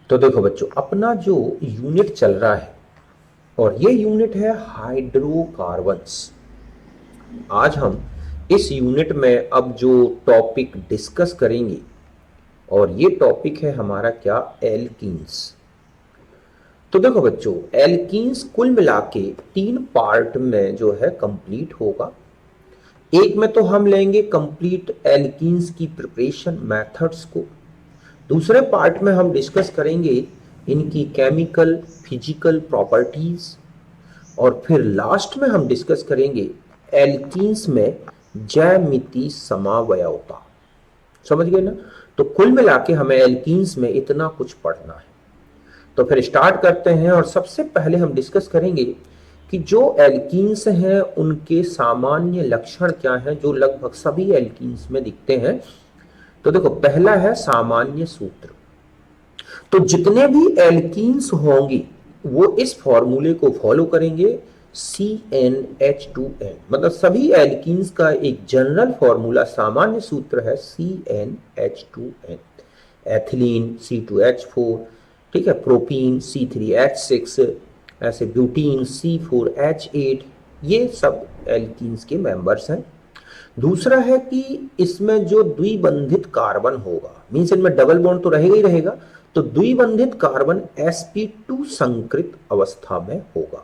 तो देखो बच्चों, अपना जो यूनिट चल रहा है और ये यूनिट है हाइड्रोकार्बन्स। आज हम इस यूनिट में अब जो टॉपिक डिस्कस करेंगे, और ये टॉपिक है हमारा क्या, एल्कीन्स। तो देखो बच्चों, एल्कीन्स कुल मिला के 3 पार्ट में जो है कंप्लीट होगा। एक में तो हम लेंगे कंप्लीट एल्कीन्स की प्रिपरेशन मेथड्स को। दूसरे पार्ट में हम डिस्कस करेंगे इनकी केमिकल फिजिकल प्रॉपर्टीज। और फिर लास्ट में हम डिस्कस करेंगे एल्कीन्स में ज्यामिति समावयवता। समझ गए ना? तो कुल मिला के हमें एल्कीन्स में इतना कुछ पढ़ना है। तो फिर स्टार्ट करते हैं। और सबसे पहले हम डिस्कस करेंगे कि जो एल्कीन्स हैं उनके सामान्य लक्षण क्या हैं, जो लगभग सभी एल्कीन्स में दिखते हैं। तो देखो, पहला है सामान्य सूत्र। तो जितने भी एल्कीन्स होंगे वो इस फॉर्मूले को फॉलो करेंगे, CnH2n। मतलब सभी एल्कीन्स का एक जनरल फॉर्मूला, सामान्य सूत्र है CnH2n। एथिलीन C2H4, ठीक है, प्रोपीन C3H6, ऐसे ब्यूटीन C4H8। ये सब एल्कीन्स के मेंबर्स हैं। दूसरा है कि इसमें जो द्विबंधित कार्बन होगा, मीन्स इनमें डबल बॉन्ड तो रहेगा ही रहेगा, तो द्विबंधित कार्बन sp2 संकृत अवस्था में होगा।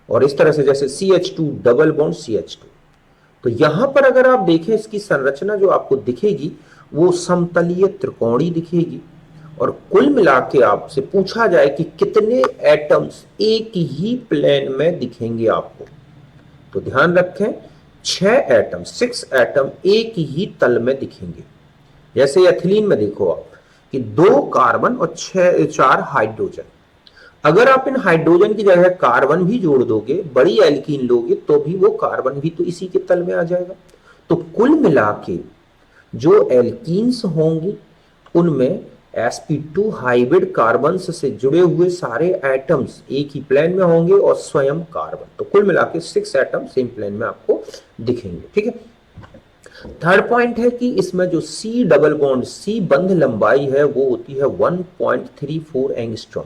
और इस तरह से जैसे CH2 डबल बॉन्ड CH2। तो यहां पर अगर आप देखें, इसकी संरचना जो आपको दिखेगी वो समतलीय त्रिकोणी दिखेगी। और कुल मिला के आपसे पूछा जाए कि कितने एटम्स एक ही प्लेन में दिखेंगे आपको, तो ध्यान रखें 6 एटम, 6 एटम एक ही तल में दिखेंगे। जैसे एथिलीन में देखो आप कि 2 कार्बन और 4 हाइड्रोजन। अगर आप इन हाइड्रोजन की जगह कार्बन भी जोड़ दोगे, बड़ी एल्कीन लोगे, तो भी वो कार्बन भी तो इसी के तल में आ जाएगा। तो कुल मिला के जो एल्कीन्स होंगी उनमें sp2 हाइब्रिड कार्बन्स से जुड़े हुए सारे एटम्स एक ही प्लेन में होंगे और स्वयं कार्बन। तो कुल मिला के 6 एटम सेम प्लेन में आपको दिखेंगे। ठीक है। थर्ड पॉइंट है कि इसमें जो C डबल बॉन्ड C बंध लंबाई है वो होती है 1.34 एंगस्ट्रॉम,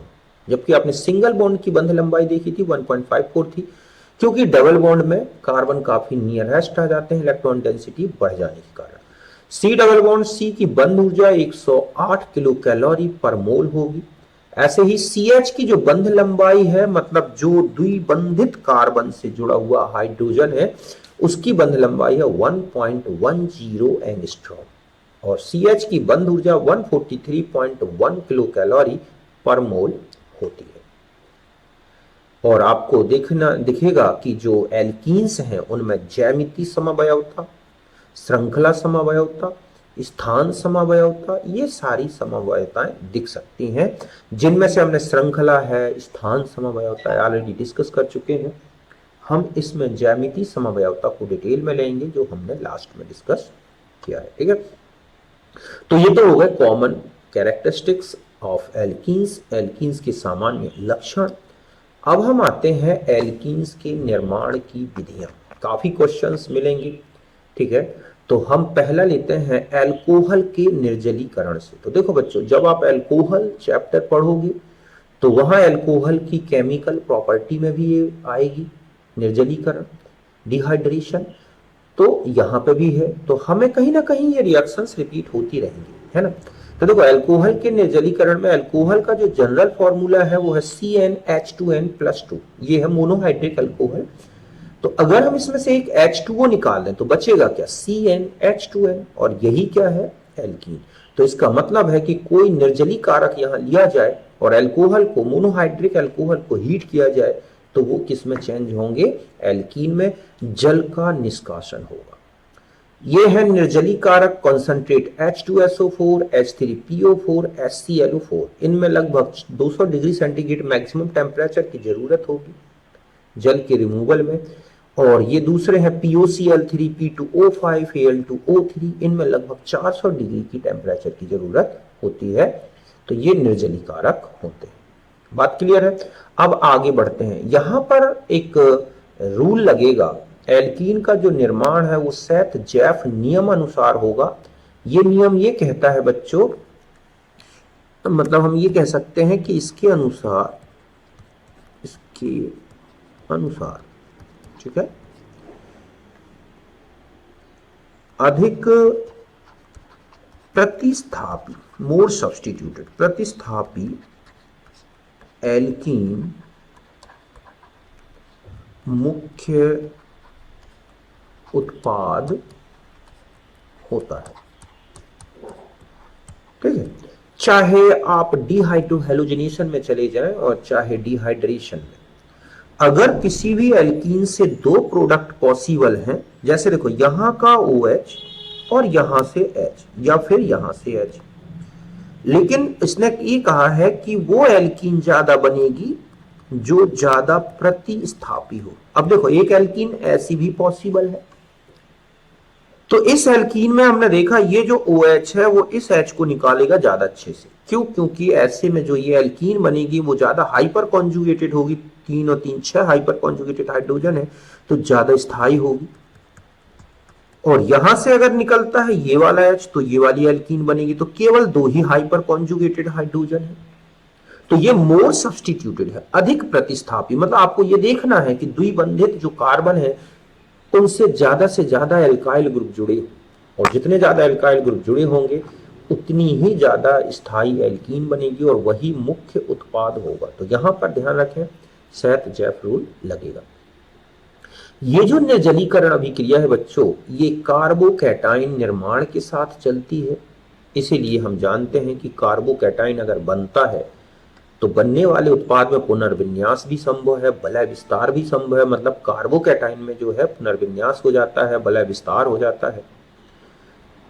जबकि आपने सिंगल बॉन्ड की बंध लंबाई देखी थी 1.54 थी। क्योंकि डबल बॉन्ड में कार्बन काफी नियरेस्ट आ जाते हैं इलेक्ट्रॉन डेंसिटी बढ़ जाने के कारण। C डबल बॉन्ड C की बंध ऊर्जा 108 किलो कैलोरी पर मोल होगी। ऐसे ही CH की जो बंध लंबाई है, मतलब जो द्विबंधित कार्बन से जुड़ा हुआ हाइड्रोजन है, उसकी बंध लंबाई है 1.10 एंगस्ट्रॉम। और CH की बंध ऊर्जा 143.1 किलो कैलोरी पर मोल होती है। और आपको दिखेगा कि जो एल्कीन्स हैं उनमें ज्यामिति समवयवता, श्रृंखला समवयवता, स्थान समवयवता, ये सारी समवयवताएं दिख सकती हैं। जिनमें से हमने श्रृंखला है, स्थान समवयवता ऑलरेडी डिस्कस कर चुके हैं। हम इसमें ज्यामिति समवयवता को डिटेल में लेंगे जो हमने लास्ट में डिस्कस किया है। ठीक है। तो ये तो हो गए common characteristics of alkenes, alkenes के सामान्य लक्षण। अब हम आते हैं एल्कीन्स के निर्माण की विधियां। काफी क्वेश्चंस मिलेंगे। ठीक है। तो हम पहला लेते हैं अल्कोहल के निर्जलीकरण से। तो देखो बच्चों, जब आप अल्कोहल चैप्टर पढ़ोगे तो वहां अल्कोहल की केमिकल प्रॉपर्टी में भी ये आएगी, निर्जलीकरण, डिहाइड्रेशन। तो यहां पे भी है, तो हमें कहीं ना कहीं ये रिएक्शंस रिपीट होती रहेंगी, है ना। तो देखो, अल्कोहल के निर्जलीकरण में अल्कोहल का जो जनरल फॉर्मूला है वो है CnH2n+2। ये है मोनोहाइड्रिक अल्कोहल। तो अगर हम इसमें से एक H2O निकाल दें तो बचेगा क्या, CnH2n। और यही क्या है, एल्कीन। तो इसका मतलब है कि कोई निर्जली कारक यहां लिया जाए और अल्कोहल को, मोनोहाइड्रिक अल्कोहल को हीट किया जाए, तो वो किस में चेंज होंगे, एल्कीन में। जल का निष्कासन होगा। ये है निर्जली कारक कॉन्सेंट्रेट H2SO4, H3PO4, HClO4। इनमें लगभग 200 डिग्री सेंटीग्रेड मैक्सिमम टेम्परेचर की जरूरत होगी जल के रिमूवल में। और ये दूसरे हैं POCl3, P2O5, Al2O3। इनमें लगभग 400 डिग्री की टेम्परेचर की जरूरत होती है। तो ये निर्जली कारक होते हैं। बात क्लियर है। अब आगे बढ़ते हैं। यहां पर एक रूल लगेगा। एल्कीन का जो निर्माण है वो सेथ जैफ नियम अनुसार होगा। ये नियम ये कहता है बच्चों मतलब हम ये कह सकते हैं कि इसके अनुसार ठीक है, अधिक प्रतिस्थापी, मोर सब्स्टिट्यूटेड, प्रतिस्थापी एल्कीन मुख्य उत्पाद होता है। ठीक है, चाहे आप डिहाइड्रोहेलोजिनेशन में चले जाएं और चाहे डिहाइड्रेशन में, अगर किसी भी एल्कीन से दो प्रोडक्ट पॉसिबल हैं, जैसे देखो यहां का OH और यहां से H या फिर यहां से H, लेकिन इसने ये कहा है कि वो एल्कीन ज्यादा बनेगी जो ज्यादा प्रतिस्थापी हो। अब देखो एक एल्कीन ऐसी भी पॉसिबल है, तो इस एल्कीन में हमने देखा ये जो OH है वो इस H को निकालेगा ज्यादा अच्छे से। क्यों? क्योंकि ऐसे में जो ये एल्कीन बनेगी वो ज्यादा हाइपर कॉन्जुगेटेड होगी, 3 और 3 6 हाइपर कॉन्जुगेटेड हाइड्रोजन है, तो ज्यादा स्थायी होगी। और यहां से अगर निकलता है ये वाला H तो ये वाली एल्कीन बनेगी, तो केवल 2 ही हाइपर कॉन्जुगेटेड हाइड्रोजन है, तो ये मोर सब्स्टिट्यूटेड है, अधिक प्रतिस्थापी। मतलब आपको ये देखना है कि द्विबंधित जो कार्बन है उनसे ज्यादा एल्काइल ग्रुप जुड़े, और जितने ज्यादा एल्काइल ग्रुप जुड़े होंगे उतनी ही ज्यादा स्थायी एल्कीन बनेगी और वही मुख्य उत्पाद होगा। तो यहां पर ध्यान रखें, सेट-जेफ रूल लगेगा। ये जो निर्जलीकरण अभिक्रिया है बच्चों, ये कार्बोकैटायन निर्माण के साथ चलती है, इसीलिए हम जानते हैं कि कार्बोकैटायन अगर बनता है तो बनने वाले उत्पाद में पुनर्विन्यास भी संभव है, वलय विस्तार भी संभव है। मतलब कार्बोकैटायन में जो है पुनर्विन्यास हो जाता है, वलय विस्तार हो जाता है।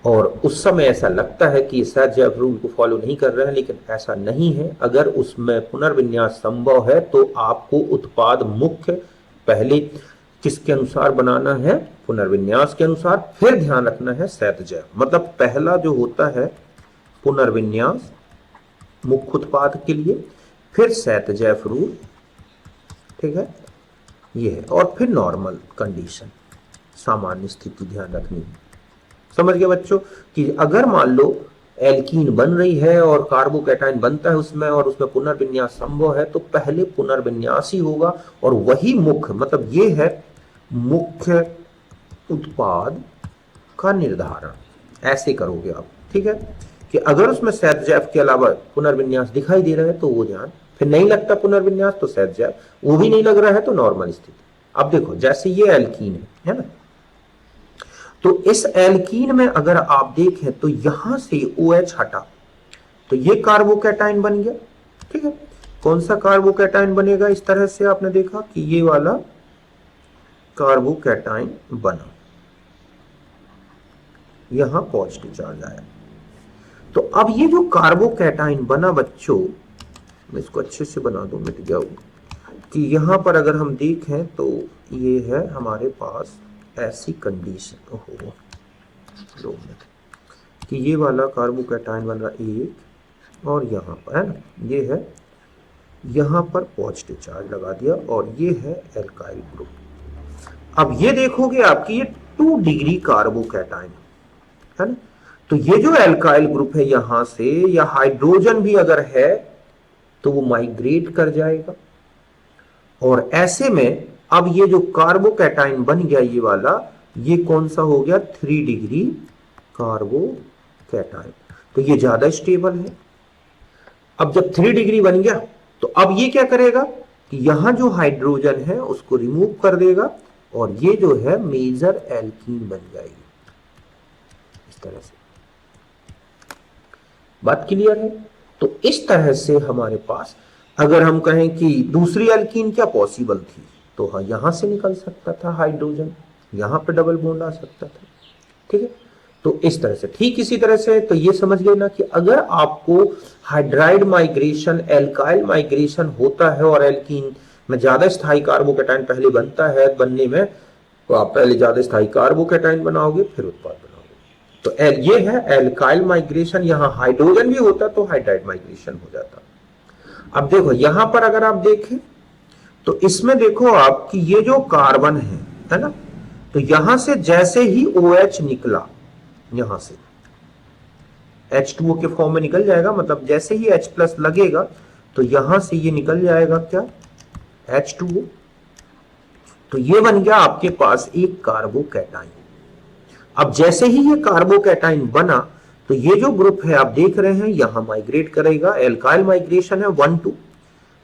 और उस समय ऐसा लगता है कि सेट-जेफ रूल को फॉलो नहीं कर रहे हैं, लेकिन ऐसा नहीं है। अगर उसमें पुनर्विन्यास संभव है तो आपको उत्पाद मुख्य पहले किसके अनुसार बनाना है? पुनर्विन्यास के अनुसार। फिर ध्यान रखना है सेट-जेफ, मतलब पहला जो होता है पुनर्विन्यास मुख्य उत्पाद के लिए, फिर सेट-जेफ रूल, ठीक है, ये है, और फिर नॉर्मल कंडीशन, सामान्य स्थिति ध्यान रखनी है। समझ गए बच्चों कि अगर मान लो एल्कीन बन रही है और कार्बोकैटायन बनता है उसमें और उसमें पुनर्विन्यास संभव है, तो पहले पुनर्विन्यास ही होगा और वही मुख्य, मतलब ये है मुख्य उत्पाद का निर्धारण। ऐसे करोगे आप, ठीक है, कि अगर उसमें सेट-जेफ के अलावा पुनर्विन्यास दिखाई दे रहा है तो वो ध्यान, फिर नहीं लगता पुनर्विन्यास तो सेट-जेफ, वो भी नहीं लग रहा है तो नॉर्मल स्थिति। अब देखो जैसे ये एल्कीन है ना, तो इस एल्कीन में अगर आप देखें तो यहां से OH हटा तो ये कार्बोकैटायन बन गया। ठीक है, कौन सा कार्बोकैटायन बनेगा? इस तरह से आपने देखा कि ये वाला कार्बोकैटायन बना, यहां पॉजिटिव चार्ज आया। तो अब ये जो कार्बोकैटायन बना बच्चों, मैं इसको अच्छे से बना दूं, मिट गया कि यहां पर अगर हम देखें तो ये है हमारे पास ऐसी कंडीशन हो कि ये वाला कार्बोकैटायन बन रहा एक, और यहाँ पर है ना, ये है, यहाँ पर पॉजिटिव चार्ज लगा दिया और ये है एल्काइल ग्रुप। अब ये देखोगे आपकी ये 2 डिग्री कार्बोकैटायन है ना, तो ये जो एल्काइल ग्रुप है यहां से, या हाइड्रोजन भी अगर है तो वो माइग्रेट कर जाएगा, और ऐसे में अब ये जो कार्बोकैटायन बन गया ये वाला, ये कौन सा हो गया? 3 डिग्री कार्बोकैटायन, तो ये ज्यादा स्टेबल है। अब जब 3 डिग्री बन गया तो अब ये क्या करेगा कि यहां जो हाइड्रोजन है उसको रिमूव कर देगा और ये जो है मेजर एल्कीन बन जाएगी इस तरह से। बात क्लियर है? तो इस तरह से हमारे पास अगर हम कहें कि दूसरी एल्कीन क्या पॉसिबल थी, तो हाँ यहां से निकल सकता था हाइड्रोजन, यहां पे डबल बॉन्ड आ सकता था। ठीक है, तो इस तरह से, ठीक इसी तरह से, तो ये समझ गए ना कि अगर आपको हाइड्राइड माइग्रेशन, एल्काइल माइग्रेशन होता है और एल्कीन में ज्यादा स्थायी कार्बोकैटायन पहले बनता है बनने में, तो आप पहले ज्यादा स्थायी कार्बोकैटायन बनाओगे फिर उत्पाद बनाओगे। तो ये है एल्काइल माइग्रेशन, यहां हाइड्रोजन भी होता तो हाइड्राइड माइग्रेशन हो जाता। अब देखो यहां पर अगर आप देखें तो इसमें देखो आप कि ये जो कार्बन है ना, तो यहां से जैसे ही OH निकला, यहां से H2O के फॉर्म में निकल जाएगा, मतलब जैसे ही H प्लस लगेगा तो यहां से ये निकल जाएगा क्या, H2O। तो ये बन गया आपके पास एक कार्बोकैटाइन। अब जैसे ही ये कार्बोकैटाइन बना तो ये जो ग्रुप है आप देख रहे हैं यहां माइग्रेट करेगा, एल्काइल माइग्रेशन है 1-2।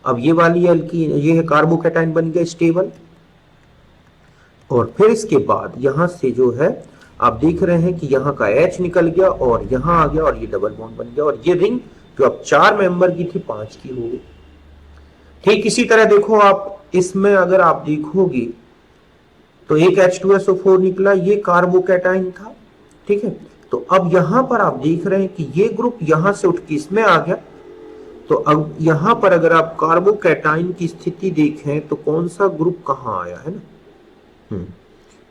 अब ये वाली एल्कीन, ये है कार्बोकैटाइन बन गया स्टेबल, और फिर इसके बाद यहां से जो है आप देख रहे हैं कि यहाँ का H निकल गया और यहां आ गया और ये डबल बॉन्ड बन गया, और ये रिंग जो अब 4 मेंबर की थी 5 की हो गई। ठीक इसी तरह देखो आप इसमें अगर आप देखोगे तो एक H2SO4 निकला, ये कार्बोकैटाइन था, ठीक है। तो अब यहां पर आप देख रहे हैं कि ये ग्रुप यहां से उठ के इसमें आ गया। तो अब यहां पर अगर आप कार्बोकैटाइन की स्थिति देखें तो कौन सा ग्रुप कहां आया है ना,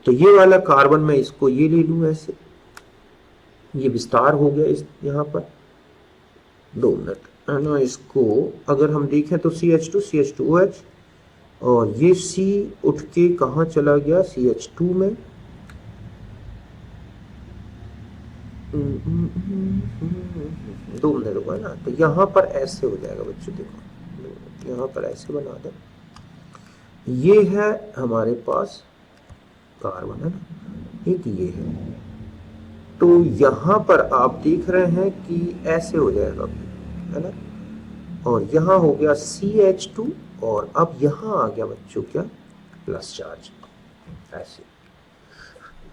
तो ये वाला कार्बन में इसको ये ले लूं ऐसे, ये विस्तार हो गया इस यहां पर 2 मिनट है ना। इसको अगर हम देखें तो CH2 CH2OH, और ये C उठ के कहां चला गया, CH2 में। दो मिनट रुको ना, तो यहां पर ऐसे हो जाएगा बच्चों, देखो यहां पर ऐसे बना दे, ये है हमारे पास कार्बन है ना, एक ये है। तो यहां पर आप देख रहे हैं कि ऐसे हो जाएगा है ना, और यहां हो गया CH2, और अब यहां आ गया बच्चों क्या, प्लस चार्ज ऐसे,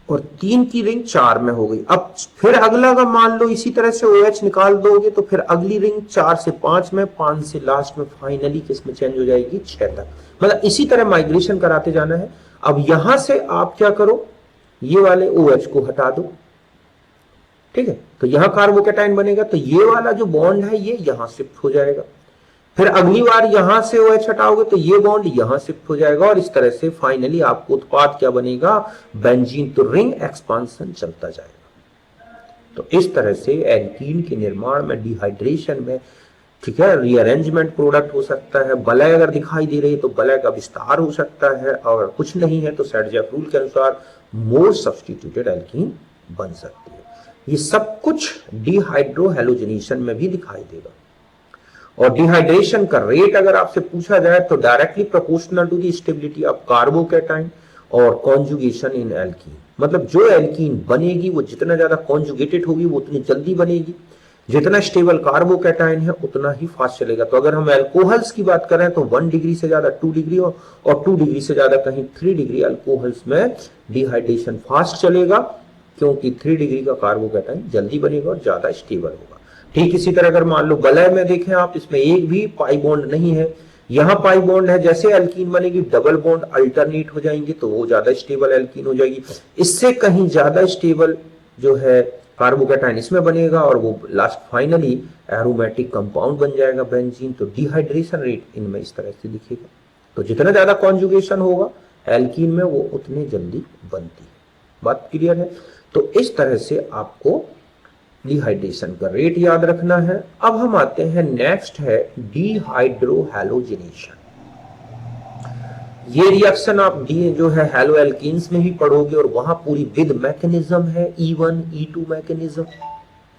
और 3 की रिंग 4 में हो गई। अब फिर अगला अगर मान लो इसी तरह से OH निकाल दोगे तो फिर अगली रिंग 4 से 5 में, 5 से लास्ट में फाइनली किसमें चेंज हो जाएगी, 6 तक। मतलब इसी तरह माइग्रेशन कराते जाना है। अब यहां से आप क्या करो, ये वाले OH को हटा दो, ठीक है, तो यहां कार्बोकैटाइन बनेगा, तो ये वाला जो बॉन्ड है ये यहां शिफ्ट हो जाएगा। फिर अगली बार यहां से OH हटाओगे तो ये बॉन्ड यहां शिफ्ट हो जाएगा, और इस तरह से फाइनली आपको उत्पाद क्या बनेगा, बेंजीन। तो रिंग एक्सपांशन चलता जाएगा। तो इस तरह से एल्कीन के निर्माण में, डिहाइड्रेशन में, ठीक है, रीअरेंजमेंट प्रोडक्ट हो सकता है, वलय अगर दिखाई दे रही है तो वलय का विस्तार हो सकता है, और कुछ नहीं है तो सेडजेफ रूल के अनुसार मोर सब्स्टिट्यूटेड एल्कीन बन सकती है। ये सब कुछ डिहाइड्रो हैलोजनेशन में भी दिखाई देगा। और डिहाइड्रेशन का रेट अगर आपसे पूछा जाए तो directly proportional to the stability of carbocation और कॉन्जुगेशन इन एल्कीन। मतलब जो एल्कीन बनेगी वो जितना ज्यादा कॉन्जुगेटेड होगी वो उतनी जल्दी बनेगी, जितना स्टेबल कार्बोकैटाइन है उतना ही फास्ट चलेगा। तो अगर हम अल्कोहल्स की बात करें तो 1 डिग्री से ज्यादा 2 डिग्री और 2 डिग्री से ज्यादा कहीं 3 डिग्री अल्कोहल्स में डिहाइड्रेशन फास्ट चलेगा, क्योंकि 3 डिग्री का कार्बोकैटाइन जल्दी बनेगा और ज्यादा स्टेबल होगा। ठीक इसी तरह अगर मान लो वलय में देखें आप, इसमें एक भी पाई बॉन्ड नहीं है, यहां पाई बॉन्ड है, जैसे एल्कीन बनेगी डबल बॉन्ड अल्टरनेट हो जाएंगे तो वो ज्यादा स्टेबल एल्कीन हो जाएगी। इससे कहीं ज्यादा स्टेबल जो है कार्बोकैटाइन इसमें बनेगा और वो लास्ट फाइनली एरोमेटिक कंपाउंड बन जाएगा बेंजीन। तो डिहाइड्रेशन रेट इनमें इस तरह से दिखेगा। तो जितना ज्यादा कॉन्जुगेशन होगा एल्कीन में वो उतनी जल्दी बनती है। बात क्लियर है? तो इस तरह से आपको डिहाइड्रेशन का रेट याद रखना है। अब हम आते हैं, नेक्स्ट है डिहाइड्रोहैलोजिनेशन। ये रिएक्शन आप डी जो है हैलो एल्कीन्स में भी पढ़ोगे और वहां पूरी विद मैकेनिज्म है, E1 E2 मैकेनिज्म।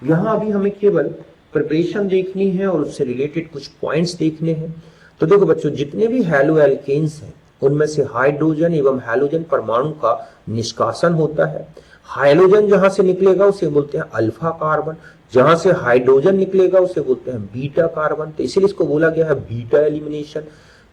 यहां अभी हमें केवल प्रिपरेशन देखनी है और उससे रिलेटेड कुछ पॉइंट्स देखने हैं। तो देखो बच्चों, जितने भी हैलो एल्केन्स हैं उनमें से हाइड्रोजन एवं हैलोजन परमाणु का निष्कासन होता है। हाइड्रोजन जहां से निकलेगा उसे बोलते हैं अल्फा कार्बन, जहां से हाइड्रोजन निकलेगा उसे बोलते हैं बीटा कार्बन। तो इसीलिए इसको बोला गया है बीटा एलिमिनेशन।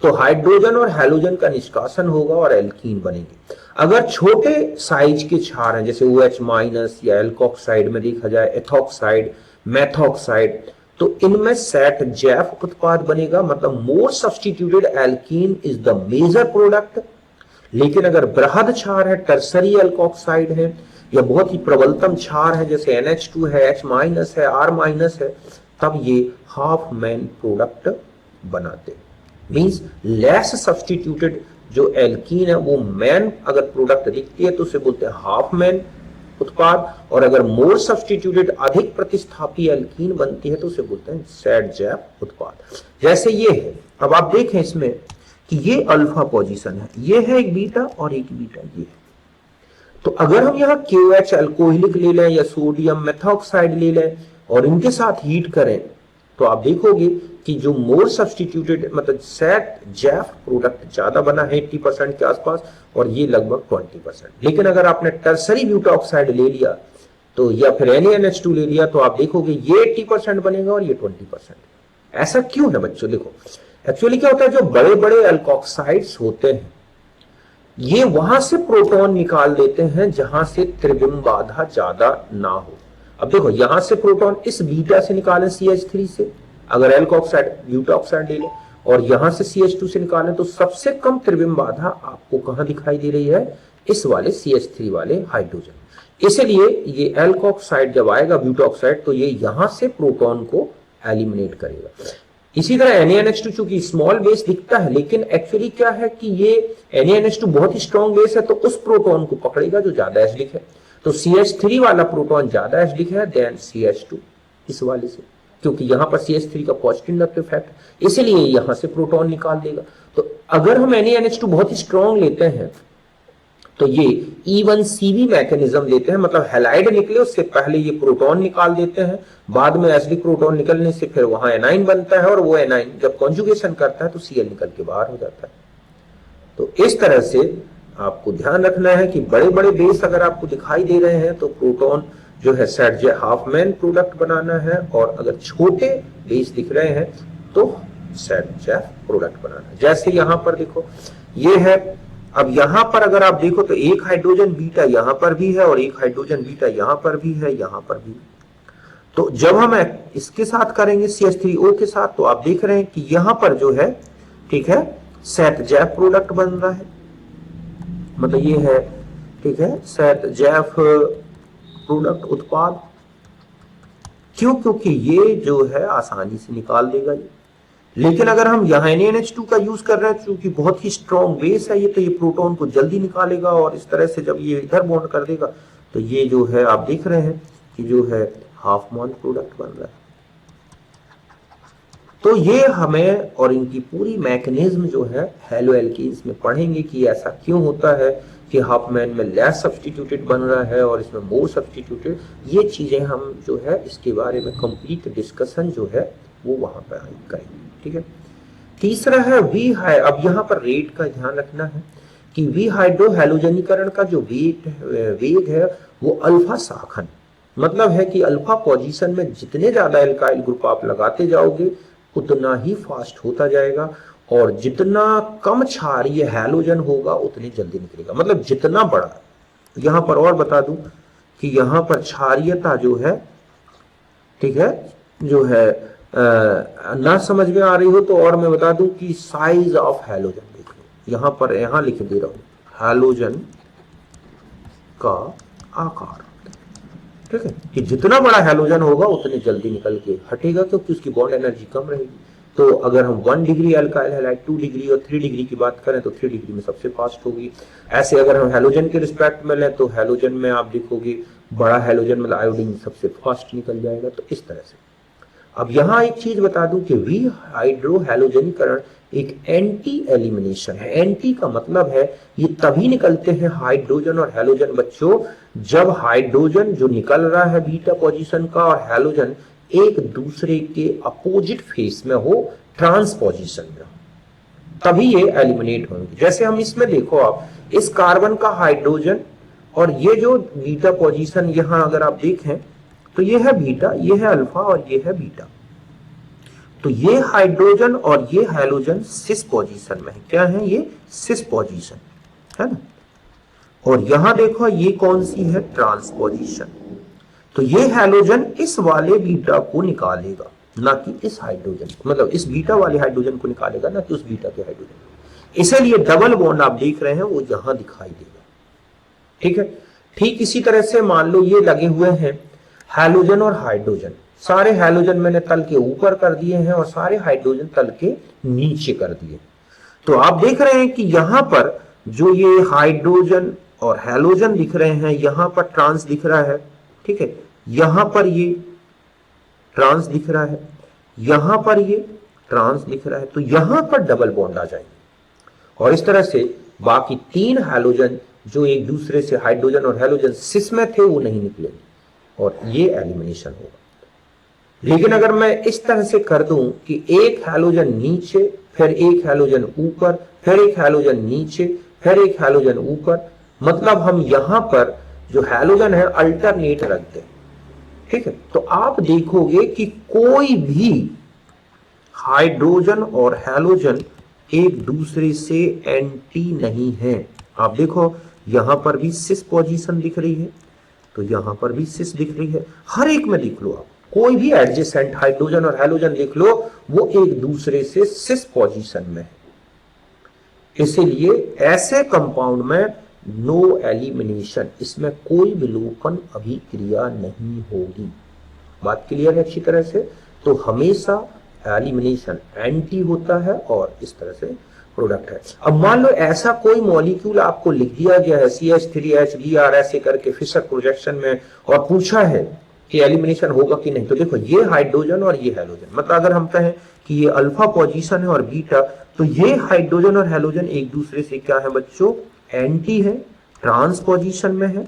तो हाइड्रोजन और हैलोजन का निष्कासन होगा और एल्कीन बनेंगे। अगर छोटे साइज के क्षार हैं जैसे OH माइनस या एल्कोक्साइड में देखा जाए, एथॉक्साइड, मेथॉक्साइड, तो इनमें सेट जैफ उत्पाद बनेगा, मतलब more substituted alkene is the major product. लेकिन अगर बृहद क्षार है, टर्सरी एल्कोक्साइड है या बहुत ही प्रबलतम क्षार है जैसे NH2 है, H माइनस है, R माइनस है, तब ये हाफ मैन प्रोडक्ट बनाते। मींस लेस सब्स्टिट्यूटेड जो एल्कीन है वो मैन अगर प्रोडक्ट दिखती है तो उसे बोलते हैं हाफ मैन उत्पाद, और अगर मोर सब्स्टिट्यूटेड अधिक प्रतिस्थापी एल्कीन बनती है तो उसे बोलते हैं सेट जैफ उत्पाद। जैसे ये है, अब आप देखें इसमें कि ये अल्फा पोजीशन है, ये है एक बीटा और एक बीटा ये है। तो अगर हम यहाँ KOH अल्कोहलिक ले लें या सोडियम मेथॉक्साइड ले लें और इनके साथ हीट करें तो आप देखोगे कि जो मोर सब्सटीट्यूटेड मतलब सेट जैफ प्रोडक्ट ज्यादा बना है 80% के आसपास और ये लगभग 20%। लेकिन अगर आपने टर्सरी ब्यूटा ऑक्साइड ले लिया तो या फिर NaNH2 ले लिया तो आप देखोगे ये 80% बनेगा और ये 20%। ऐसा क्यों है बच्चों? देखो एक्चुअली क्या होता है, जो बड़े बड़े अल्कोक्साइड्स होते हैं ये वहां से प्रोटॉन निकाल देते हैं जहां से त्रिविम बाधा ज्यादा ना हो। अब देखो यहां से प्रोटॉन इस बीटा से निकालें CH3 से, अगर एल्कोक्साइड ब्यूटा ऑक्साइड ले लें, और यहां से CH2 से निकालें तो सबसे कम त्रिविम बाधा आपको कहां दिखाई दे रही है? इस वाले CH3 वाले हाइड्रोजन। इसलिए ये एल्कोक्साइड जब आएगा ब्यूटा ऑक्साइड तो ये यहां से प्रोटॉन को एलिमिनेट करेगा। इसी तरह NaNH2 चूंकि स्मॉल बेस दिखता है लेकिन एक्चुअली क्या है कि ये NaNH2 बहुत ही स्ट्रॉन्ग बेस है तो उस प्रोटॉन को पकड़ेगा जो ज्यादा एसिडिक है। तो CH3 वाला प्रोटॉन ज्यादा एसिडिक है देन CH2 इस वाले से, क्योंकि यहां पर CH3 का पॉजिटिव इंडक्टिव फैक्ट, इसलिए यहां से प्रोटॉन निकाल देगा। तो अगर हम NaNH2 बहुत ही स्ट्रॉन्ग लेते हैं तो ये E1CB मैकेनिज्म लेते हैं, मतलब हैलाइड निकले उससे पहले ये प्रोटॉन निकाल देते हैं, बाद में एसिडिक प्रोटॉन निकलने से फिर वहां एनाइन बनता है और वो एनाइन जब कॉन्जुगेशन करता है तो Cl निकल के बाहर हो जाता है। तो इस तरह से आपको ध्यान रखना है कि बड़े बड़े बेस अगर आपको दिखाई दे रहे हैं तो प्रोटॉन जो है सेट हाफमैन प्रोडक्ट बनाना है, और अगर छोटे बेस दिख रहे हैं तो सेट जैफ प्रोडक्ट बनाना है। जैसे यहां पर देखो ये है, अब यहां पर अगर आप देखो तो एक हाइड्रोजन बीटा यहां पर भी है और एक हाइड्रोजन बीटा यहां पर भी है, यहां पर भी। तो जब हम इसके साथ करेंगे CH3O के साथ तो आप देख रहे हैं कि यहां पर जो है ठीक है सेट जैफ प्रोडक्ट बन रहा है, मतलब ये है ठीक है सेट जैफ प्रोडक्ट उत्पाद। क्यों? क्योंकि ये जो है आसानी से निकाल देगा ये। लेकिन अगर हम यहाँ NaNH2 का यूज कर रहे हैं क्योंकि बहुत ही स्ट्रॉन्ग बेस है ये, तो ये प्रोटॉन को जल्दी निकालेगा और इस तरह से जब ये इधर बॉन्ड कर देगा तो ये जो है आप देख रहे हैं कि जो है हाफ मॉल प्रोडक्ट बन रहा है। तो ये हमें और इनकी पूरी मैकेनिज्म जो है हैलोएल्कीन्स में पढ़ेंगे कि ऐसा क्यों होता है कि हाफमैन में लेस सब्स्टिट्यूटेड बन रहा है और इसमें मोर सब्स्टिट्यूटेड। ये चीजें हम जो है इसके बारे में कंप्लीट डिस्कशन जो है वो वहां पर करेंगे। ठीक है। तीसरा है वी हाई। अब यहाँ पर रेट का ध्यान रखना है कि वी हाइड्रो हैलोजनीकरण का जो वेग है वो अल्फा शाखन, मतलब है कि अल्फा पोजीशन में जितने ज्यादा एल्काइल ग्रुप आप लगाते जाओगे उतना ही फास्ट होता जाएगा, और जितना कम क्षारीय हैलोजन होगा उतनी जल्दी निकलेगा। मतलब जितना बड़ा, यहां पर और बता दूं कि यहां पर क्षारीयता जो है ठीक है जो है ना समझ में आ रही हो तो और मैं बता दूं कि साइज ऑफ हैलोजन देख लो, यहां पर यहां लिख दे रहा हूं हैलोजन का आकार। ठीक है कि जितना बड़ा हैलोजन होगा उतनी जल्दी निकल के हटेगा क्योंकि उसकी बॉन्ड एनर्जी कम रहेगी। तो अगर हम 1 डिग्री अल्काइल हैलाइड 2 डिग्री और 3 डिग्री की बात करें तो 3 डिग्री में सबसे फास्ट होगी। ऐसे अगर हम हैलोजन के रिस्पेक्ट में लें तो हैलोजन में आप देखोगे बड़ा हैलोजन मतलब आयोडीन सबसे फास्ट निकल जाएगा। तो इस तरह से अब यहां एक चीज बता दूं कि वी हाइड्रो हैलोजनीकरण एक एंटी एलिमिनेशन है। एंटी का मतलब है ये तभी निकलते हैं हाइड्रोजन और हैलोजन बच्चों जब हाइड्रोजन जो निकल रहा है बीटा पोजीशन का और हैलोजन एक दूसरे के अपोजिट फेस में हो, ट्रांस पोजीशन में हो, तभी ये एलिमिनेट होंगे। जैसे हम इसमें देखो आप इस कार्बन का हाइड्रोजन और ये जो बीटा पोजीशन यहां अगर आप देखें तो ये है बीटा, ये है अल्फा और ये है बीटा। तो ये हाइड्रोजन और ये हैलोजन सिस पोजीशन में है। क्या है ये? सिस पोजीशन है ना। और यहां देखो ये कौन सी है? Trans position. तो ये हैलोजन इस वाले बीटा को निकालेगा ना कि इस हाइड्रोजन, मतलब इस बीटा वाले हाइड्रोजन को निकालेगा ना कि उस बीटा के हाइड्रोजन। इसलिए डबल बॉन्ड आप देख रहे हैं वो यहां दिखाई देगा। ठीक है। ठीक इसी तरह से मान लो ये लगे हुए हैं हैलोजन और हाइड्रोजन, सारे हैलोजन मैंने तल के ऊपर कर दिए हैं और सारे हाइड्रोजन तल के नीचे कर दिए। तो आप देख रहे हैं कि यहां पर जो ये हाइड्रोजन और हैलोजन दिख रहे हैं यहां पर ट्रांस दिख रहा है। ठीक है। यहां पर ये ट्रांस दिख रहा है, यहां पर ये ट्रांस दिख रहा है, तो यहां पर डबल बॉन्ड आ जाएंगे और इस तरह से बाकी 3 हैलोजन जो एक दूसरे से हाइड्रोजन और हैलोजन सिस में थे वो नहीं निकलेंगे और ये एलिमिनेशन होगा। लेकिन अगर मैं इस तरह से कर दूं कि एक हैलोजन नीचे, फिर एक हैलोजन ऊपर, फिर एक हैलोजन नीचे, फिर एक हैलोजन ऊपर, मतलब हम यहां पर जो हैलोजन है अल्टरनेट रख दें, ठीक है, तो आप देखोगे कि कोई भी हाइड्रोजन और हैलोजन एक दूसरे से एंटी नहीं है। आप देखो यहां पर भी सिस पोजीशन दिख रही है, तो यहां पर भी सिस दिख रही है, हर एक में देख लो आप, कोई भी एडजेसेंट हाइड्रोजन और हैलोजन देख लो, वो एक दूसरे से सिस पोजीशन में है। इसीलिए ऐसे कंपाउंड में नो एलिमिनेशन, इसमें कोई विलोपन अभिक्रिया नहीं होगी। बात क्लियर है अच्छी तरह से? तो हमेशा एलिमिनेशन एंटी होता है और इस तरह से प्रोडक्ट है। अब मान लो ऐसा कोई मॉलिक्यूल आपको लिख दिया गया है CH3HBr ऐसे करके फिशर प्रोजेक्शन में, और पूछा है कि एलिमिनेशन होगा कि नहीं, तो देखो ये हाइड्रोजन और ये हैलोजन, मतलब अगर हम कहें कि ये अल्फा पोजीशन है और बीटा, तो ये हाइड्रोजन और हैलोजन एक दूसरे से क्या है बच्चों, एंटी है, ट्रांस पोजीशन में है,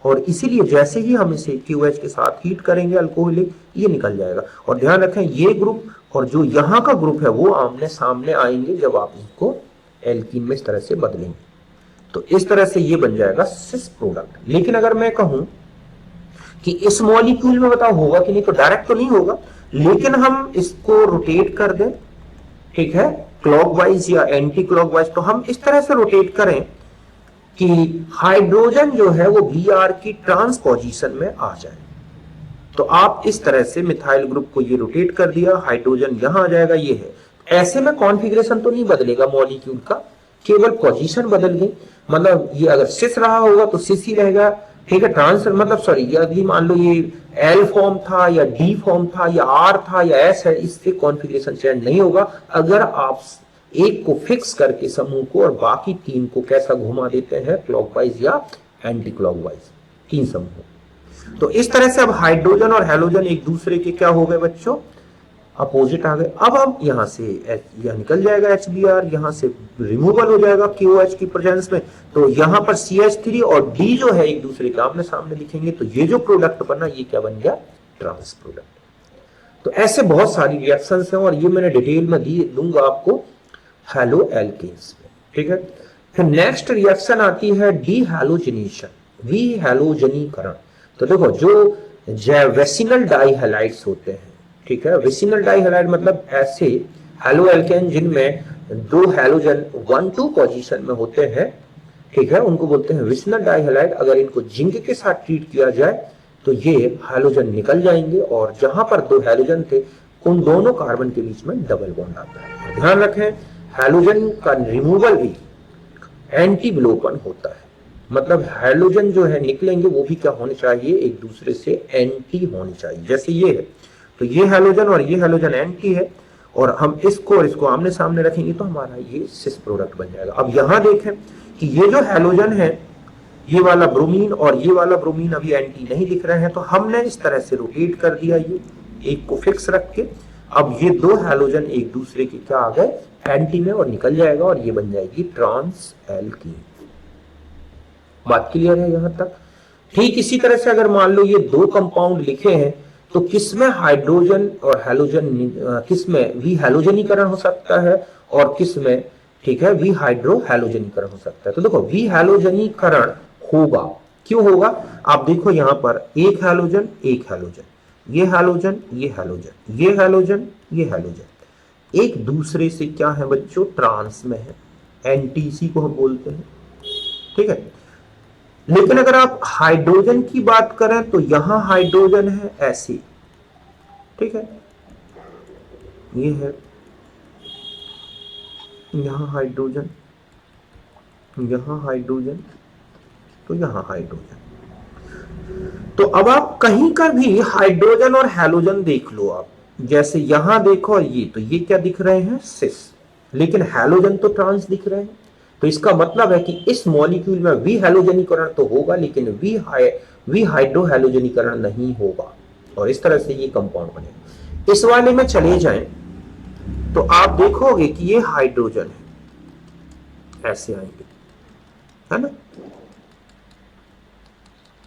और इसीलिए जैसे ही हम इसे QH के साथ हीट करेंगे अल्कोहलिक, ये निकल जाएगा। और ध्यान रखें ये ग्रुप और जो यहाँ का ग्रुप है वो आमने सामने आएंगे जब आप इसको एल्कीन में इस तरह से बदलेंगे, तो इस तरह से ये बन जाएगा सिस प्रोडक्ट। लेकिन अगर मैं कहूं कि इस मॉलिक्यूल में बताओ होगा कि नहीं, तो डायरेक्ट तो नहीं होगा, लेकिन हम इसको रोटेट कर दें, ठीक है, क्लॉकवाइज या एंटी क्लॉकवाइज, तो हम इस तरह से रोटेट करें कि हाइड्रोजन जो है वो Br की ट्रांस पोजीशन में आ जाए। तो आप इस तरह से मिथाइल ग्रुप को ये रोटेट कर दिया, हाइड्रोजन यहां आ जाएगा, ये है। ऐसे में कॉन्फ़िगरेशन तो नहीं बदलेगा मॉलिक्यूल का, केवल पोजीशन बदल गई, मतलब ये अगर सिस रहा होगा तो सिस ही रहेगा, ठीक है, ट्रांस मतलब सॉरी, यदि मान लो ये एल फॉर्म था या डी फॉर्म था या आर था या एस है, इससे कॉन्फ़िगरेशन चेंज नहीं होगा। अगर आप एक को फिक्स करके समूह को और बाकी तीन को कैसा घुमा देते हैं, क्लॉकवाइज या एंटी क्लॉकवाइज, तीन समूह। तो इस तरह से अब हाइड्रोजन और हैलोजन एक दूसरे के क्या हो गए बच्चों, अपोजिट आ गए। अब यहां से यह निकल जाएगा HBr, यहां से रिमूवल हो जाएगा KOH की प्रेजेंस में, तो यहां पर CH3 और D जो है एक दूसरे के आमने सामने दिखेंगे, तो ये जो प्रोडक्ट बना ये क्या बन गया, ट्रांस प्रोडक्ट। तो ऐसे बहुत सारी रिएक्शंस हैं और ये मैंने डिटेल में दूंगा आपको हैलो एल्केन्स में, ठीक है। फिर नेक्स्ट रिएक्शन आती है डीहैलोजिनेशन, विहैलोजनीकरण। तो देखो जो वेसिनल डाइहैलाइड्स होते हैं, ठीक है, वेसिनल डाइहैलाइड मतलब ऐसे हैलो एल्केन जिनमें दो हैलोजन 1-2 पोजीशन में होते हैं, ठीक है, उनको बोलते हैं वेसिनल डाइहैलाइड। अगर इनको जिंक के साथ ट्रीट किया जाए तो ये हैलोजन निकल जाएंगे और जहां पर दो हैलोजन थे उन दोनों कार्बन के बीच में डबल बॉन्ड आता है। ध्यान रखें हैलोजन का रिमूवल भी एंटी विलोपन होता है, मतलब हैलोजन जो है निकलेंगे वो भी क्या होने चाहिए, एक दूसरे से एंटी होने चाहिए। जैसे ये है तो ये हैलोजन और ये हैलोजन एंटी है, और हम इसको और इसको आमने सामने रखेंगे तो हमारा ये सिस प्रोडक्ट बन जाएगा। अब यहां देखें कि ये जो हैलोजन है, ये वाला ब्रोमीन और ये वाला ब्रोमीन अभी एंटी नहीं दिख रहे हैं, तो हमने इस तरह से रोटेट कर दिया, ये एक को फिक्स रख के। अब ये दो हैलोजन एक दूसरे के क्या आ गए, एंटी में, और निकल जाएगा और ये बन जाएगी ट्रांस एल्कीन। बात क्लियर है यहां तक? ठीक इसी तरह से अगर मान लो ये दो कंपाउंड लिखे हैं तो किसमें हाइड्रोजन और हैलोजन, किसमें विहैलोजनीकरण हो सकता है और किसमें, ठीक है, विहाइड्रो हैलोजनीकरण हो सकता है। तो देखो विहैलोजनीकरण होगा, क्यों होगा, आप देखो यहां पर एक हैलोजन एक हैलोजन, ये हैलोजन ये हैलोजन, ये हैलोजन ये हैलोजन एक दूसरे से क्या है बच्चों, ट्रांस में है, एंटी को हम बोलते हैं, ठीक है। लेकिन अगर आप हाइड्रोजन की बात करें तो यहां हाइड्रोजन है ऐसे, ठीक है, ये है यहां हाइड्रोजन, यहां हाइड्रोजन, तो यहां हाइड्रोजन। तो अब आप कहीं का भी हाइड्रोजन और हैलोजन देख लो आप, जैसे यहां देखो और ये, तो ये क्या दिख रहे हैं, सिस, लेकिन हैलोजन तो ट्रांस दिख रहे हैं। तो इसका मतलब है कि इस मॉलिक्यूल में विहैलोजनीकरण तो होगा लेकिन विहाइड्रो हैलोजनीकरण नहीं होगा, और इस तरह से ये कंपाउंड बनेगा। इस वाले में चले जाएं तो आप देखोगे कि ये हाइड्रोजन है, ऐसे आएंगे, है ना,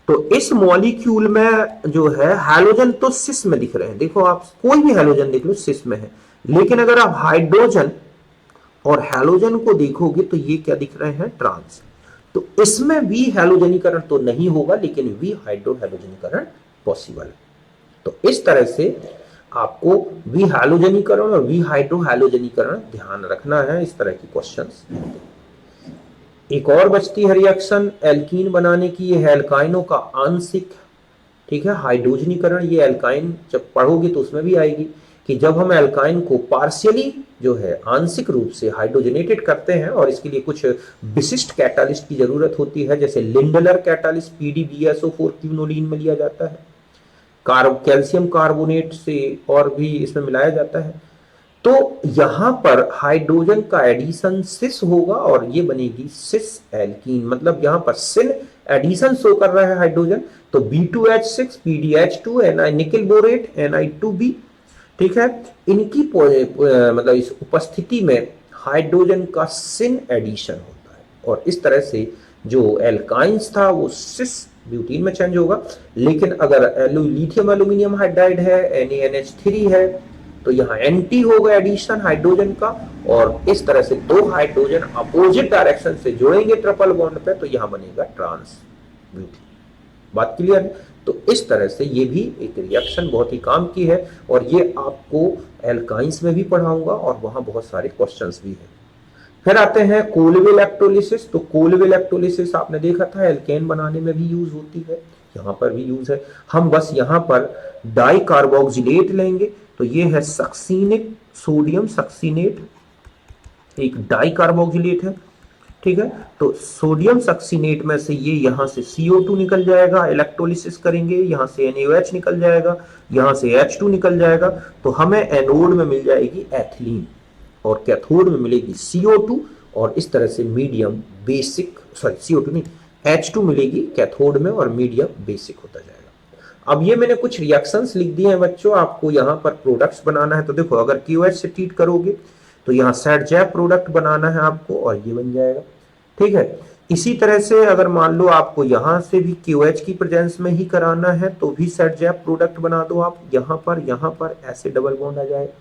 तो इस मॉलिक्यूल में जो है हैलोजन तो सिस में दिख रहे हैं, देखो आप कोई भी हैलोजन देख लो सिस में है, लेकिन अगर आप हाइड्रोजन और हैलोजन को देखोगे तो ये क्या दिख रहे हैं, ट्रांस। तो इसमें वी हैलोजनीकरण तो नहीं होगा, लेकिन वी हाइड्रो हैलोजनीकरण पॉसिबल है। तो इस तरह से आपको वी हैलोजनीकरण और वी हाइड्रो हैलोजनीकरण ध्यान रखना है, इस तरह की क्वेश्चंस। एक और बचती है रिएक्शन एल्कीन बनाने की, ये है एल्काइनों का आंशिक, ठीक है, हाइड्रोजनीकरण। ये एल्काइन जब पढ़ोगे तो उसमें भी आएगी कि जब हम एल्काइन को पार्शियली जो है आंशिक रूप से हाइड्रोजनेटेड करते हैं, और इसके लिए कुछ विशिष्ट कैटालिस्ट की जरूरत होती है, जैसे लिंडलर कैटालिस्ट PDBSO4 क्यूनोलीन में लिया जाता है, कैल्शियम कार्बोनेट से और भी इसमें मिलाया जाता है। तो यहां पर हाइड्रोजन का एडिशन सिस होगा और ये बनेगी सिस एल्कीन, मतलब यहां पर सिन एडिशन शो कर रहा है हाइड्रोजन, तो B2H6 PDH2 निकल बोरेट Ni2B, ठीक है, इनकी मतलब इस उपस्थिति में हाइड्रोजन का सिन एडिशन होता है, और इस तरह से जो एल्काइंस था वो सिस ब्यूटीन में चेंज होगा। लेकिन अगर लिथियम एल्यूमिनियम हाइड्राइड है NaNH3 है, तो यहाँ Nt होगा एडिशन हाइड्रोजन का, और इस तरह से दो हाइड्रोजन अपोजिट डायरेक्शन से जुड़ेंगे ट्रिपल बॉन्ड पे, तो यहाँ बनेगा ट्रांस ब्यूटीन। बात क्लियर है? तो इस तरह से ये भी एक रिएक्शन बहुत ही काम की है, और ये आपको एल्काइंस में भी पढ़ाऊंगा और वहां बहुत सारे क्वेश्चंस भी हैं। फिर आते हैं कोलवे इलेक्ट्रोलिसिस। तो कोलवे इलेक्ट्रोलिसिस आपने देखा था एल्केन बनाने में भी यूज होती है, यहाँ पर भी यूज है। हम बस यहाँ पर डाई कार्बोक्सिलेट लेंगे, तो ये है सक्सीनिक सोडियम सक्सीनेट, एक डाई कार्बोक्सिलेट है, ठीक है। तो सोडियम सक्सीनेट में से ये यहां से CO2 निकल जाएगा, इलेक्ट्रोलिसिस करेंगे, यहां से NaOH निकल जाएगा, यहां से H2 निकल जाएगा, तो हमें एनोड में मिल जाएगी एथिलीन और कैथोड में मिलेगी CO2, और इस तरह से मीडियम बेसिक, सॉरी CO2 नहीं, H2 मिलेगी कैथोड में और मीडियम बेसिक होता जाएगा। अब ये मैंने कुछ रिएक्शंस लिख दिए हैं बच्चों, आपको यहाँ पर प्रोडक्ट्स बनाना है। तो देखो अगर QH से ट्रीट करोगे तो यहाँ सेट-जैप प्रोडक्ट बनाना है आपको, और ये बन जाएगा, ठीक है। इसी तरह से अगर मान लो आपको यहाँ से भी QH की प्रेजेंस में ही कराना है, तो भी सेट-जैप प्रोडक्ट बना दो आप, यहाँ पर ऐसे डबल बॉन्ड आ जाएगा,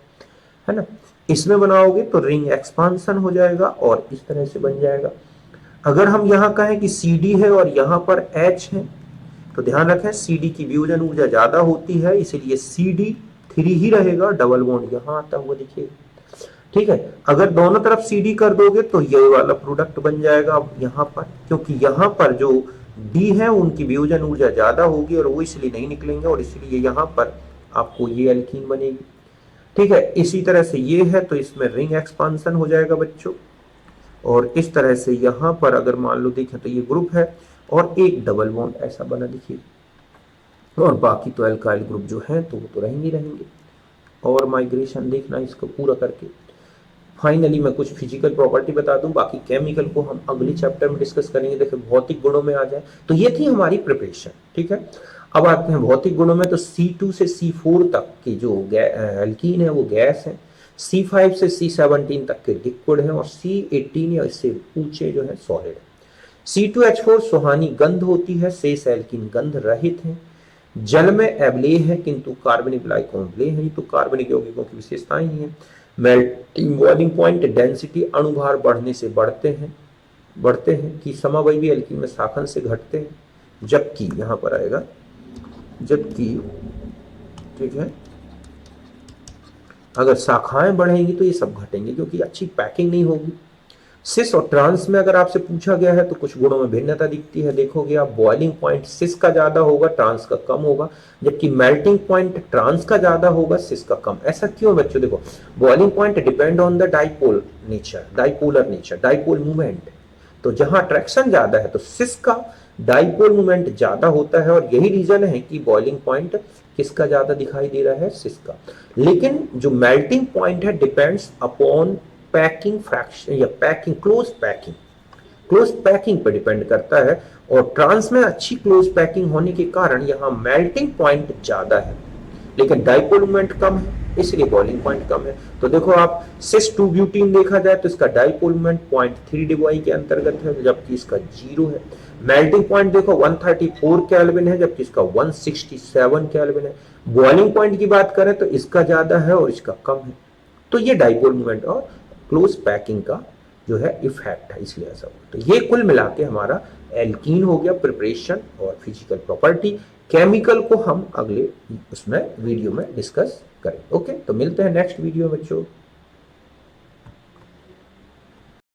है ना। इसमें बनाओगे तो रिंग एक्सपांशन हो जाएगा और इस तरह से बन जाएगा। अगर हम यहाँ कहें कि CD है और यहाँ पर H है, तो ध्यान रखें CD की वियोजन ऊर्जा ज्यादा होती है, इसलिए CD3 ही रहेगा, डबल बॉन्ड यहाँ आता हुआ दिखेगा, ठीक है। अगर दोनों तरफ CD कर दोगे तो ये वाला प्रोडक्ट बन जाएगा यहाँ पर, क्योंकि यहाँ पर जो D है उनकी वियोजन ऊर्जा ज्यादा होगी और वो इसलिए नहीं निकलेंगे, और इसलिए यहाँ पर आपको ये एल्कीन बनेगी, ठीक है। इसी तरह से ये है, तो इसमें रिंग एक्सपांशन हो जाएगा बच्चों, और इस तरह से यहाँ पर अगर मान लो देखें तो ये ग्रुप है और एक डबल बॉन्ड ऐसा बना, देखिए, और बाकी तो एल्काइल ग्रुप जो है तो वो तो रहेंगे। और माइग्रेशन देखना इसको पूरा करके। फाइनली मैं कुछ फिजिकल प्रॉपर्टी बता दूं, बाकी केमिकल को हम अगले चैप्टर में डिस्कस करेंगे। देखिए भौतिक गुणों में आ जाए तो ये थी हमारी प्रिपरेशन, ठीक है। अब आते हैं भौतिक गुणों में, तो C2 से C4 तक की जो एल्कीन है वो गैस है, C5 से C17 तक के लिक्विड है, और C18 या इससे ऊंचे जो है सॉलिड है। C2H4 सुहानी गंध होती है, शेष एल्कीन गंध रहित है, जल में एब्ले है किंतु कार्बनिक ग्लाइकोम्ले है, तो कार्बनिक यौगिकों की विशेषताएं ही है। मेल्टिंग बॉइलिंग पॉइंट डेंसिटी अणुभार बढ़ने से बढ़ते हैं कि समअवयवी एल्कीन में शाखन से घटते हैं, जबकि यहाँ पर आएगा जबकि, ठीक है, अगर शाखाएं बढ़ेंगी तो ये सब घटेंगे क्योंकि अच्छी पैकिंग नहीं होगी। सिस और ट्रांस में अगर आपसे पूछा गया है तो कुछ गुणों में भिन्नता दिखती है, देखोगे आप बॉइलिंग पॉइंट सिस का ज्यादा होगा, ट्रांस का कम होगा, जबकि मेल्टिंग पॉइंट ट्रांस का ज्यादा होगा, सिस का कम। ऐसा क्यों बच्चों? देखो boiling point depend on the dipolar nature, dipole movement, तो जहां अट्रैक्शन ज्यादा है तो सिस का डाइपोल मूवमेंट ज्यादा होता है, और यही रीजन है कि बॉइलिंग पॉइंट किसका ज्यादा दिखाई दे रहा है, सिस का। लेकिन जो मेल्टिंग पॉइंट है डिपेंड्स अपॉन पैकिंग फ्रैक्शन या क्लोज पैकिंग पर डिपेंड करता है, और ट्रांस में अच्छी क्लोज पैकिंग होने के कारण यहाँ मेल्टिंग पॉइंट ज्यादा है लेकिन डाइपोल मोमेंट कम है, इसलिए बॉइलिंग पॉइंट कम है। तो देखो आप सिस 2 ब्यूटीन देखा जाए तो इसका डाइपोल मोमेंट 0.3 डिवाई के अंतर्गत है, जबकि इसका 0 है। मेल्टिंग पॉइंट देखो 134 केल्विन है, जबकि इसका 167 केल्विन है। बॉइलिंग पॉइंट की बात करें तो इसका ज्यादा है और इसका कम है। तो ये डाइपोल मोमेंट और क्लोज पैकिंग का जो है इफेक्ट है, इसलिए ऐसा हुआ। तो ये कुल मिला के हमारा एल्कीन हो गया प्रिपरेशन और फिजिकल प्रॉपर्टी। केमिकल को हम अगले उसमें वीडियो में डिस्कस करें। ओके, तो मिलते हैं नेक्स्ट वीडियो में बच्चों।